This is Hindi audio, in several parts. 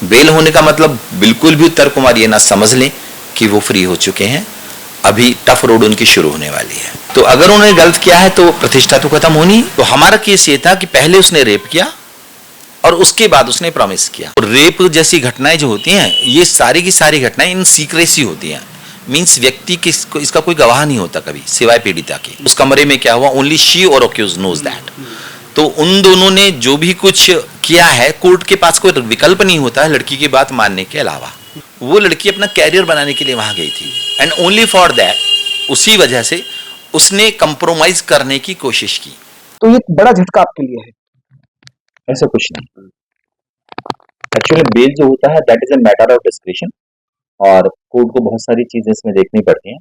बेल होने का मतलब बिल्कुल भी उत्तर कुमार ये ना समझ लें कि वो फ्री हो चुके हैं, अभी टफ रोड उनकी शुरू होने वाली है। तो अगर उन्होंने गलत किया है तो प्रतिष्ठा तो खत्म होनी। तो हमारा केस ये था कि पहले उसने रेप किया और उसके बाद उसने प्रॉमिस किया। रेप जैसी घटनाएं जो होती हैं, ये सारी की सारी घटनाएं इन सीक्रेसी होती हैं। मींस व्यक्ति की इसका कोई गवाह नहीं होता कभी सिवाय पीड़िता के। उस कमरे में क्या हुआ, ओनली शी और अक्यूज नोज दैट। तो उन दोनों ने जो भी कुछ किया है, कोर्ट के पास कोई विकल्प नहीं होता है लड़की की बात मानने के अलावा। वो लड़की अपना कैरियर बनाने के लिए वहां गई थी एंड ओनली फॉर दैट, उसी वजह से उसने कंप्रोमाइज करने की कोशिश की। तो ये बड़ा झटका आपके लिए है? ऐसा कुछ नहीं। एक्चुअली बेल जो होता है that is a matter of discretion, और कोर्ट को बहुत सारी चीजें इसमें देखनी पड़ती हैं।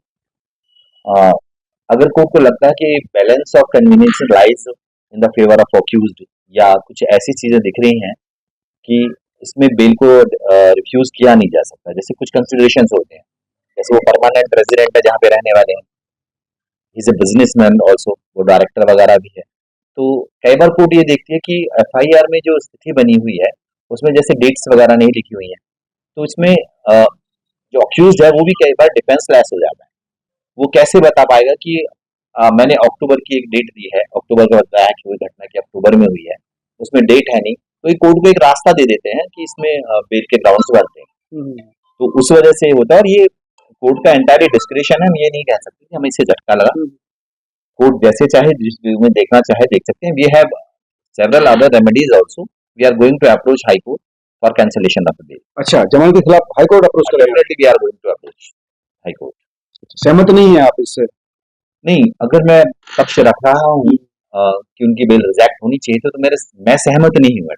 अगर कोर्ट को लगता है कि balance of convenience lies in the favour of accused, या कुछ ऐसी चीजें दिख रही हैं कि इसमें बेल को रिफ्यूज किया नहीं जा सकता, जैसे कुछ कंसिडरेशंस होते हैं, जैसे वो परमानेंट रेजिडेंट है जहाँ पे रहने वाले हैं, इज ए बिजनेसमैन ऑल्सो, वो डायरेक्टर वगैरह भी है। तो कई बार कोर्ट ये देखती है कि एफआईआर में जो स्थिति बनी हुई है उसमें जैसे डेट्स वगैरह नहीं लिखी हुई हैं, तो इसमें जो अक्यूज है वो भी कई बार डिफेंस लेस हो जाता है। वो कैसे बता पाएगा कि मैंने अक्टूबर की एक डेट दी है, अक्टूबर का बताया कि कोई घटना की अक्टूबर में हुई है, उसमें डेट है नहीं, तो ये कोर्ट को एक रास्ता दे देते हैं कि इसमें बेल के ग्राउंड्स बनते हैं। तो उस वजह से होता है, और ये कोर्ट का एंटायरली डिस्क्रिप्शन है, हम ये नहीं कह सकते कि हमें इससे झटका लगा। कोर्ट जैसे चाहे जिस व्यू में देखना चाहे देख सकते हैं। We have several other remedies also, we are going to approach high court for cancellation of the bail. अच्छा, जमानत के खिलाफ हाई कोर्ट अप्रोच करेंगे? Definitely we are going to approach high court. सहमत नहीं है आप इससे? नहीं, अगर मैं पक्ष रख रहा हूँ कि उनकी बेल रिजेक्ट होनी चाहिए तो मैं सहमत नहीं हूँ।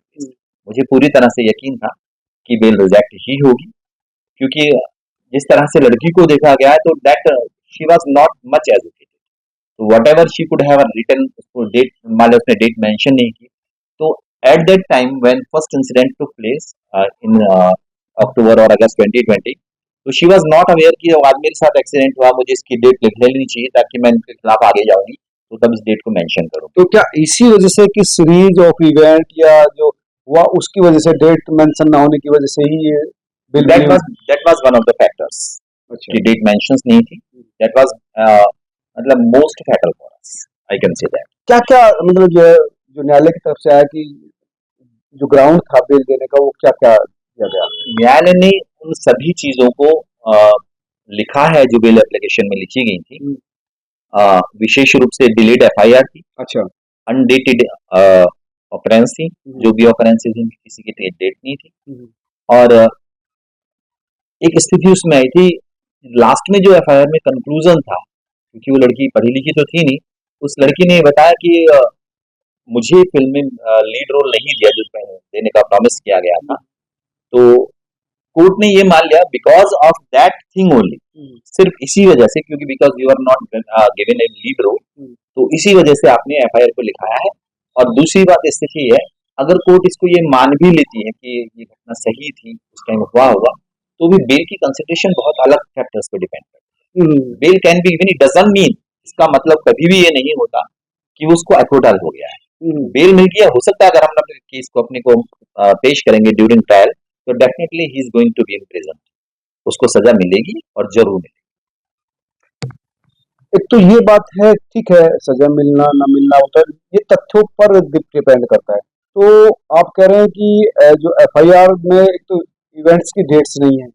मुझे पूरी तरह से यकीन था कि बेल रिजेक्ट ही होगी, क्योंकि जिस तरह से लड़की को देखा गया है तो that she was not much educated, तो whatever she could have written, उसको डेट मान लो उसने डेट मेंशन नहीं की, तो at that time when first incident took place in October और अगस्त 2020, तो शी वाज नॉट अवेयर कि आज मेरे साथ एक्सीडेंट हुआ, मुझे इसकी डेट लिख लेनी चाहिए ताकि मैं इनके खिलाफ आगे जाऊंगी, तो तब इस डेट को मेंशन करूं। तो क्या इसी वजह से कि सीरीज ऑफ इवेंट या जो हुआ उसकी वजह से, डेट मेंशन ना होने की वजह से ही ये bill? That was one of the factors. अच्छा, कि डेट मेंशंस नहीं थी, दैट वाज मतलब most fatal for us, I can say that. क्या क्या मतलब जो न्यायालय की तरफ से आया कि जो ग्राउंड था बेल देने का, वो क्या क्या दिया गया? न्यायालय ने उन सभी चीजों को लिखा है जो बेल एप्लीकेशन में लिखी गई थी। विशेष रूप से डिलेड एफआईआर थी, अच्छा, अनडेटेड ऑकरेंस थी, जो भी ऑकरेंसेस उनकी किसी की डेट नहीं थी, और एक स्थिति उसमें आई थी लास्ट में जो एफआईआर में कंक्लूजन था, क्योंकि वो लड़की पढ़ी लिखी तो थी नहीं, उस लड़की ने बताया कि मुझे फिल्म में लीड रोल नहीं दिया जो देने का प्रॉमिस किया गया था। तो कोर्ट ने ये मान लिया because of that thing only, सिर्फ इसी वजह से, क्योंकि because you are not given a lead role, तो इसी वजह से आपने एफआईआर को लिखाया है। और दूसरी बात स्थिति है, अगर कोर्ट इसको ये मान भी लेती है कि ये घटना सही थी, उस टाइम हुआ होगा, तो भी बेल की कंसिडरेशन बहुत अलग फैक्टर्स पर डिपेंड करती है। Bail can be even, it doesn't mean, इसका मतलब कभी भी ये नहीं होता कि उसको एक्विटल हो गया है। बेल मिल गया, हो सकता है अगर हम अपने केस को अपने को पेश करेंगे ड्यूरिंग ट्रायल, तो definitely he is going to be in prison, उसको सजा मिलेगी और जरूर मिलेगी। एक तो ये बात है, ठीक है, सजा मिलना ना मिलना होता है, ये तथ्यों पर डिपेंड करता है। तो आप कह रहे हैं कि जो एफआईआर में एक तो इवेंट्स की डेट्स नहीं है,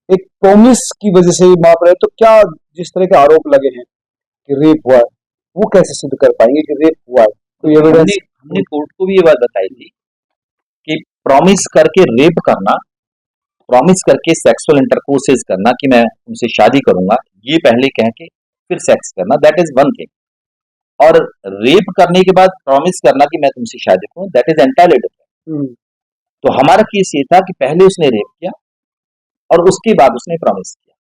एक प्रॉमिस की वजह से ही माप रहे हैं, तो क्या जिस तरह के आरोप लगे हैं कि रेप हुआ है, वो कैसे सिद्ध कर पाएंगे कि रेप हुआ है? तो एविडेंस हमने कोर्ट को भी ये बात बताई थी कि प्रॉमिस करके रेप करना, प्रॉमिस करके सेक्सुअल इंटरकोर्सेज करना कि मैं उनसे शादी करूंगा, ये पहले कह के फिर सेक्स करना, दैट इज वन थिंग, और रेप करने के बाद प्रॉमिस करना कि मैं तुमसे शादी करूं, दैट इज एंटायरली डिफरेंट। तो हमारा केस ये था कि पहले उसने रेप किया और उसके बाद उसने प्रॉमिस किया,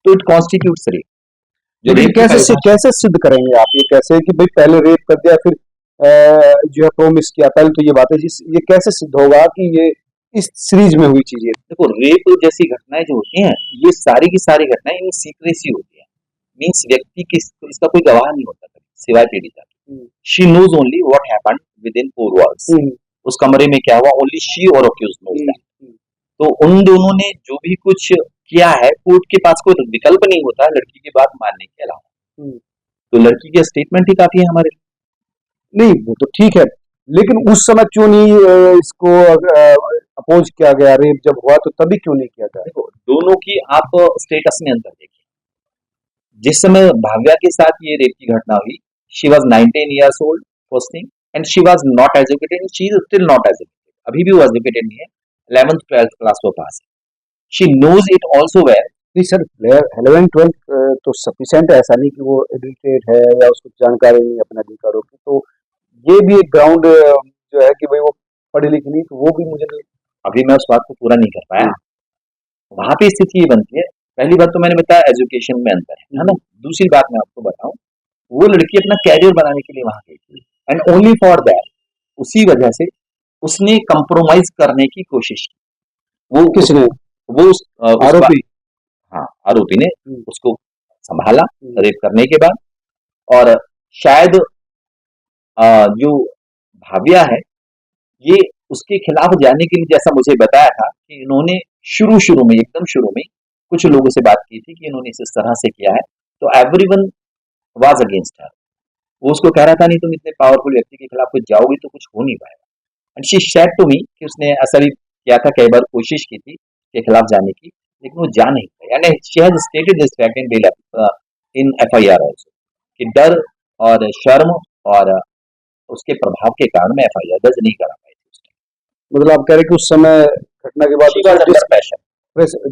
तो इट कॉन्स्टिट्यूट्स रेप। जो रेप कैसे सिद्ध करेंगे आप? ये कैसे कि भाई पहले रेप कर दिया फिर जो है प्रॉमिस किया, पहले तो ये बात है, ये कैसे सिद्ध होगा कि ये इस सीरीज में हुई चीजें? देखो, रेप जैसी घटनाएं जो होती हैं, ये सारी की सारी घटनाएं इन सीक्रेसी होती है, मींस व्यक्ति की इसका कोई गवाह नहीं होता सिवाय पीड़िता के। She knows only what happened within four walls, उस कमरे में क्या हुआ, ओनली शी और अक्यूज्ड नोज दैट। तो उन दोनों ने जो भी कुछ किया है, कोर्ट के पास कोई विकल्प नहीं होता लड़की की बात मानने के अलावा। हम्म। तो लड़की की स्टेटमेंट ही काफी है हमारे लिए। नहीं वो तो ठीक है, लेकिन उस समय क्यों नहीं इसको अपोज किया गया? रेप जब हुआ तो तभी क्यों नहीं किया गया? देखो, दोनों की आप स्टेटस में अंतर देखिए। जिस समय भाव्या के साथ ये रेप की घटना हुई, she was 19 years old first thing, and she was not educated, she is still not educated, अभी भी वो एजुकेटेड नहीं है, 11th 12th क्लास वो पास है, she knows it also well. नहीं सर, 11 12 तो सफिशिएंट है, ऐसा नहीं कि वो एडुकेटेड है या उसको जानकारी नहीं अपने अधिकारों की। तो ये भी एक ग्राउंड जो है कि भाई वो पढ़ी लिखी नहीं, तो वो भी मुझे नहीं। अभी मैं उस बात को पूरा नहीं कर पाया। वहां पे स्थिति ये बनती है, पहली बात तो मैंने बताया एजुकेशन में अंतर है ना। दूसरी बात मैं आपको बताऊं, वो लड़की अपना कैरियर बनाने के लिए वहां गई थी, एंड ओनली फॉर दैट, उसी वजह से उसने कंप्रोमाइज करने की कोशिश की। वो किसने? वो आरोपी? हाँ, आरोपी ने हम्म। उसको संभाला हम्म। रेप करने के बाद। और शायद जो भाविया है, ये उसके खिलाफ जाने के लिए, जैसा मुझे बताया था कि इन्होंने शुरू शुरू में, एकदम शुरू में कुछ लोगों से बात की थी कि इन्होंने इस तरह से किया है, तो एवरीवन वाज अगेंस्ट हर। वो उसको कह रहा था, नहीं तुम इतने पावरफुल व्यक्ति के खिलाफ कुछ जाओगी तो कुछ हो नहीं पाएगा। And she said to me कि उसने ऐसा भी किया था, कई बार कोशिश की थी के खिलाफ जाने की, लेकिन वो जा नहीं पाया। And she has stated this fact in FIR also, कि डर और शर्म और उसके प्रभाव के कारण मैं एफआईआर दर्ज नहीं करा पाई थी। मतलब आप कह रहे हैं कि उस समय घटना के बाद she was under pressure,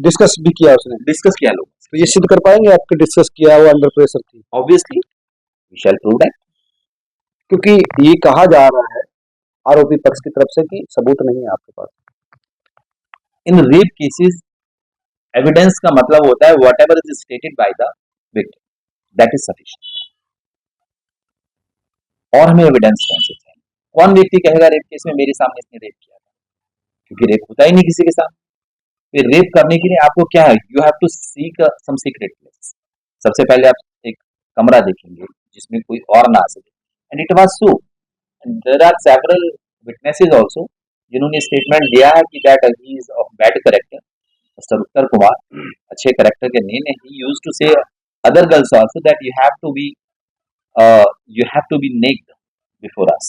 discuss भी किया उसने? डिस्कस किया लोग। तो ये सिद्ध कर पाएंगे आपके डिस्कस किया वो अंडर प्रेशर थी? Obviously we shall prove that. क्योंकि ये कहा जा रहा है आरोपी पक्ष की तरफ से कि सबूत नहीं है आपके पास। इन रेप केसेस एविडेंस का मतलब होता है what ever is stated by the victim, that is sufficient. और हमें एविडेंस कौन से चाहिए? कौन व्यक्ति कहेगा रेप केस में मेरे सामने इसने रेप किया था? क्योंकि रेप होता ही नहीं किसी के साथ। फिर रेप करने के लिए आपको क्या है, you have to seek some secret place. सबसे पहले आप एक कमरा देखेंगे जिसमें कोई और ना आ सके, and it was so. There are several witnesses also जिन्होंने स्टेटमेंट दिया है कि that he is of bad character. Mister Uttar Kumar अच्छे कैरेक्टर के नहीं है, he used to say other girls also that you have to be naked before us.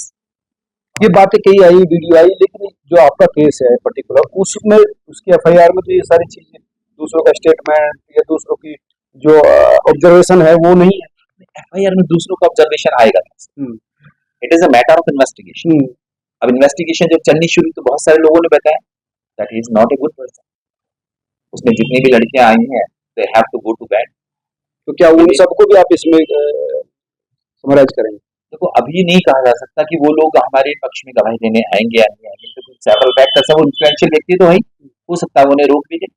ये बातें कही आई, वीडियो आई, लेकिन जो आपका केस है पर्टिकुलर, उसमें उसकी एफआईआर में तो ये सारी चीजें, दूसरों का स्टेटमेंट या दूसरों की जो ऑब्जर्वेशन है वो नहीं है। एफआईआर में दूसरों का ऑब्जर्वेशन आएगा। Hmm. It is a matter of investigation. Hmm. अब इन्वेस्टिगेशन जब चलनी शुरू तो बहुत सारे लोगों ने बताया that he is not a good person. उसमें जितनी भी लड़कियां आई हैं, they have to go to bed. तो क्या उन सबको भी आप इसमें समराइज करेंगे? देखो, अभी नहीं कहा जा सकता कि वो लोग हमारे पक्ष में गवाही देने आएंगे या नहीं आएंगे, तो सेवरल फैक्टर्स है। वो इन्फ्लुएंशियल व्यक्ति तो है ही, हो सकता है वो उन्हें रोक भी दे,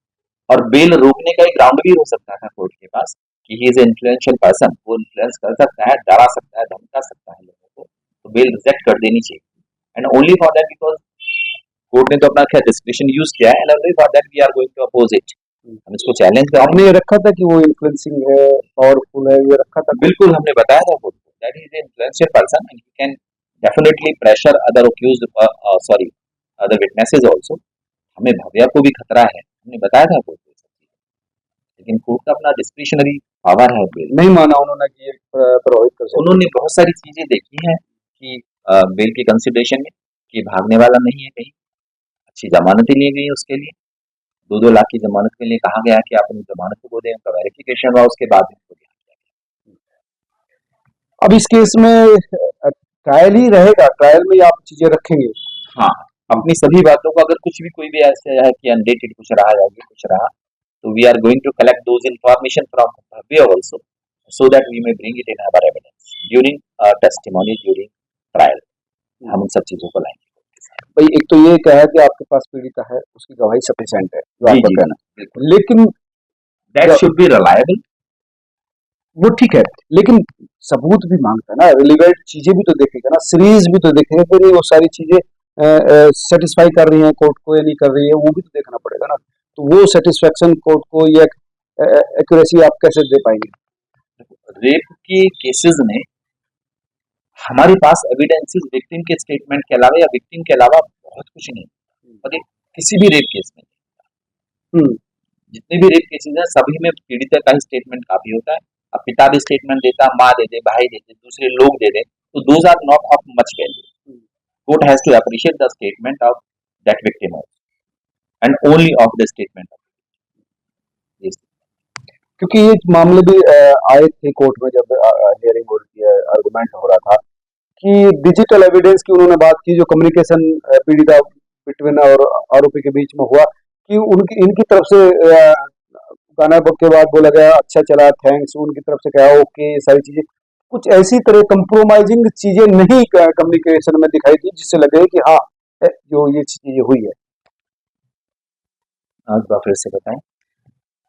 और बेल रोकने का एक ग्राउंड भी हो सकता था कोर्ट के पास कि ही इज इन्फ्लुएंशियल पर्सन, वो इन्फ्लुएंस कर सकता है, डरा सकता है, धमका सकता है लोगों को, तो बेल रिजेक्ट कर देनी चाहिए। And only for that, because court ने तो अपना खैर डिस्क्रिप्शन यूज किया है, and only for that we are going to oppose it. हम इसको चैलेंज कर रहे आपने ये रखा था कि वो इन्फ्लुएंसिंग है, पावरफुल है, ये रखा था? हैं। बिल्कुल, हमने बताया था कोर्ट को that is influential person and he can definitely pressure other accused, sorry, other witnesses also. हमें भव्या को भी खतरा है, हमने बताया था कोर्ट को, लेकिन कोर्ट का अपना डिस्क्रिशनरी पावर है। बेल नहीं माना उन्होंने कि ये प्रभावित कर सकता उन्होंने बहुत सारी चीजें देखी हैं कि बेल के कंसिडरेशन में, कि भागने वाला नहीं है कहीं, अच्छी जमानतें ली गई उसके लिए, 2-2 लाख की जमानत के लिए कहा गया कि आप उन जमानत को दें, उनका वेरिफिकेशन हुआ, उसके बाद उनको दिया गया। है। अब इस केस में ट्रायल ही रहेगा, ट्रायल में ही आप चीजें रखेंगे? हाँ, अपनी सभी बातों को, अगर कुछ भी कोई भी ऐसा है कि अनडेटेड कुछ रहा या ये कुछ रहा, तो we are going to collect those information from Bhavya also, so that we may bring it in our evidence during testimony, during trial. हम उन सब चीजों को लाएंगे। भाई एक तो ये कहा कि आपके पास पीड़िता है, उसकी गवाही सफिशिएंट है, जो जी आपका जी, कहना है। बिल्कुल, लेकिन दैट जब- शुड बी रिलायबल। वो ठीक है, लेकिन सबूत भी मांगता है ना, रिलेवेंट चीजें भी तो देखेगा ना, सीरीज भी तो देखेगा कि नहीं वो सारी चीजें सेटिस्फाई कर रही हैं कोर्ट को या नहीं कर रही है, वो भी तो देखना पड़ेगा ना। तो वो सेटिस्फेक्शन कोर्ट को या एक्यूरेसी आप कैसे दे पाएंगे? रेप के केसेस में हमारे पास एविडेंसेस विक्टिम के स्टेटमेंट के अलावा या विक्टिम के अलावा बहुत कुछ नहीं, ओके, किसी भी रेप केस में। हम्म, जितने भी रेप केसेस हैं सभी में पीड़िता का ही स्टेटमेंट काफी होता है। अब पिता भी स्टेटमेंट देता, माँ दे दे, भाई दे दे, दूसरे लोग दे दे, तो those are not of much value. Court has to appreciate the statement of that victim and only of the statement of this. क्योंकि ये मामले भी आए थे कोर्ट में जब हियरिंग हो रही है, आर्गुमेंट हो रहा था कि डिजिटल एविडेंस की उन्होंने बात की, जो कम्युनिकेशन पीड़िता बिटवीन और आरोपी के बीच में हुआ, कि उनकी इनकी तरफ से गाना के बाद बोला गया अच्छा चला, थैंक्स, उनकी तरफ से कहा ओके, ये सारी चीजें कुछ ऐसी तरह कंप्रोमाइजिंग चीजें नहीं कम्युनिकेशन में दिखाई दी जिससे लगे कि हाँ जो ये चीजें हुई है। एक बार फिर से बताएं।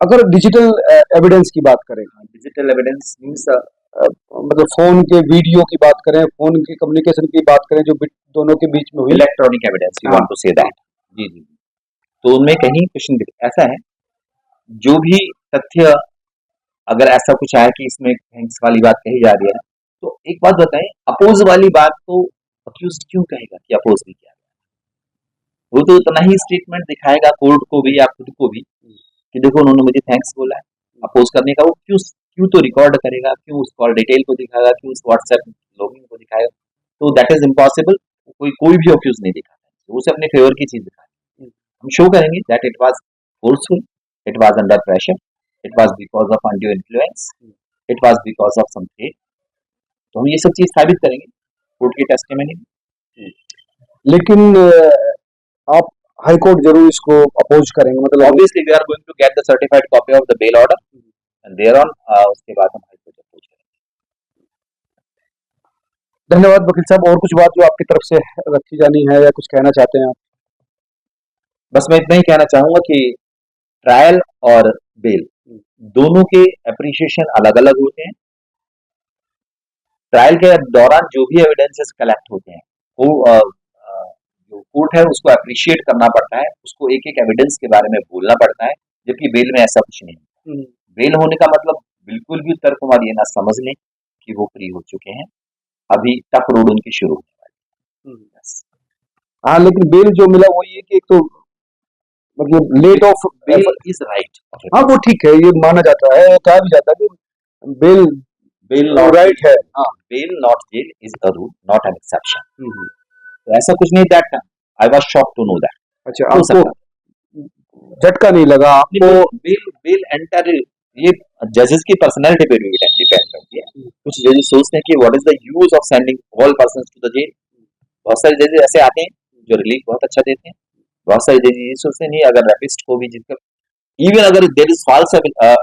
अगर डिजिटल एविडेंस की बात करें, डिजिटल एविडेंस मीन्स मतलब फोन के वीडियो की बात करें, फोन की कम्युनिकेशन की बात करें जो दोनों के बीच में हुई। इलेक्ट्रॉनिक एविडेंस, यू हाँ। Want to say that. जी जी। तो उनमें कहीं क्वेश्चन ऐसा है, जो भी तथ्य अगर ऐसा कुछ आया कि इसमें थैंक्स वाली बात कही जा रही है, तो एक बात बताएं, अपोज वाली बात तो अक्यूज क्यों कहेगा कि अपोज भी किया? वो तो उतना ही स्टेटमेंट दिखाएगा कोर्ट को भी या खुद को भी कि देखो उन्होंने मुझे थैंक्स बोला है। अपोज करने का वो क्यों क्यों तो रिकॉर्ड करेगा, क्यों उस कॉल डिटेल को दिखाएगा, क्यों उस व्हाट्सएप लॉगिन को दिखाएगा? तो दैट इज इम्पॉसिबल। कोई भी अक्यूज नहीं दिखाता, वो उसे अपने फेवर की चीज दिखाएगा। हम शो करेंगे that it was forceful, it was under pressure, it was because of undue influence, it was because of some threat. तो हम ये सब चीज साबित करेंगे कोर्ट की टेस्टिमनी में। लेकिन आप हाई कोर्ट जरूर इसको अपोज करेंगे, मतलब obviously we are going to get the certified copy of the bail order and there on उसके बाद हम हाई कोर्ट अपोज करेंगे। धन्यवाद वकील साहब। और कुछ बात जो आपकी तरफ से रखी जानी है या कुछ कहना चाहते हैं आप? बस मैं इतना ही कहना चाहूंगा कि ट्रायल और बेल दोनों के एप्रिसिएशन अलग अलग होते हैं। ट्रायल के दौरान जो भी एविडेंसेस कलेक्ट होते हैं वो जो कोर्ट है उसको अप्रिशिएट करना पड़ता है, उसको एक एक एविडेंस के बारे में बोलना पड़ता है, जबकि बेल में ऐसा कुछ नहीं है। बेल होने का मतलब बिल्कुल भी उत्तर कुमार ये ना समझ लें कि वो फ्री हो चुके हैं, अभी टफ रोड उनकी शुरू होने वाली है। बस। हाँ, लेकिन बेल जो मिला वो ये कि एक तो मतलब late of bail is right. हाँ वो ठीक है, ये माना जाता है, कहा भी जाता है कि बेल बेल राइट है। हाँ। Bail not jail is a rule not an exception. तो ऐसा कुछ नहीं that I was shocked to know that. अच्छा, हो आपको सकता झटका नहीं लगा है आपको? बेल बेल एंटायर ये जजेस की पर्सनैलिटी पे भी डिपेंड करती है। कुछ जजेस सोचते हैं कि what is the use of sending all persons to the jail. बहुत सारे जजेस ऐसे आते हैं जो रिलीफ बहुत अच्छा देते हैं। बहुत सारे जजेस ये सोचते हैं नहीं, अगर रेपिस्ट को भी जिसका इवन अगर देयर इज फॉल्स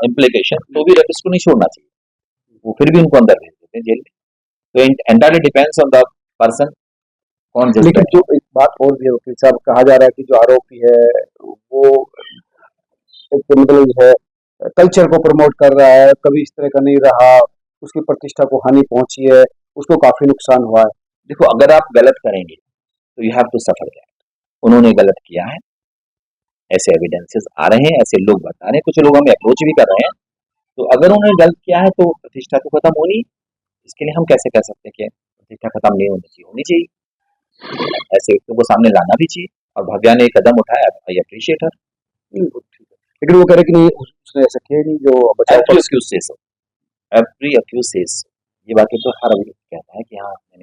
इम्प्लीकेशन तो भी रेपिस्ट को नहीं छोड़ना चाहिए, वो फिर भी उनको अंदर भेज देते हैं जेल में। तो entirely depends on the person कौन जज लेकिन जो एक बात और भी है वकील साहब, कहा जा रहा है कि जो आरोपी है वो एक मतलब जो है कल्चर को प्रमोट कर रहा है, कभी इस तरह का नहीं रहा, उसकी प्रतिष्ठा को हानि पहुंची है, उसको काफी नुकसान हुआ है। देखो अगर आप गलत करेंगे तो you have to suffer that. उन्होंने गलत किया है, ऐसे एविडेंसेस आ रहे हैं, ऐसे लोग बता रहे हैं, कुछ लोग हमें अप्रोच भी कर रहे हैं। तो अगर उन्होंने गलत किया है तो प्रतिष्ठा तो खत्म होनी, इसके लिए हम कैसे कह सकते हैं कि प्रतिष्ठा खत्म नहीं होनी चाहिए? होनी चाहिए, ऐसे व्यक्तियों को सामने लाना भी चाहिए। और भव्या ने कदम उठाया, आई अप्रिशिएट हर। लेकिन वो कह रहे कि नहीं उसने ऐसा किया ही नहीं जो बचाव every accused says so, every accused says so. ये बातें तो हर अभी कहता है कि हाँ मैंने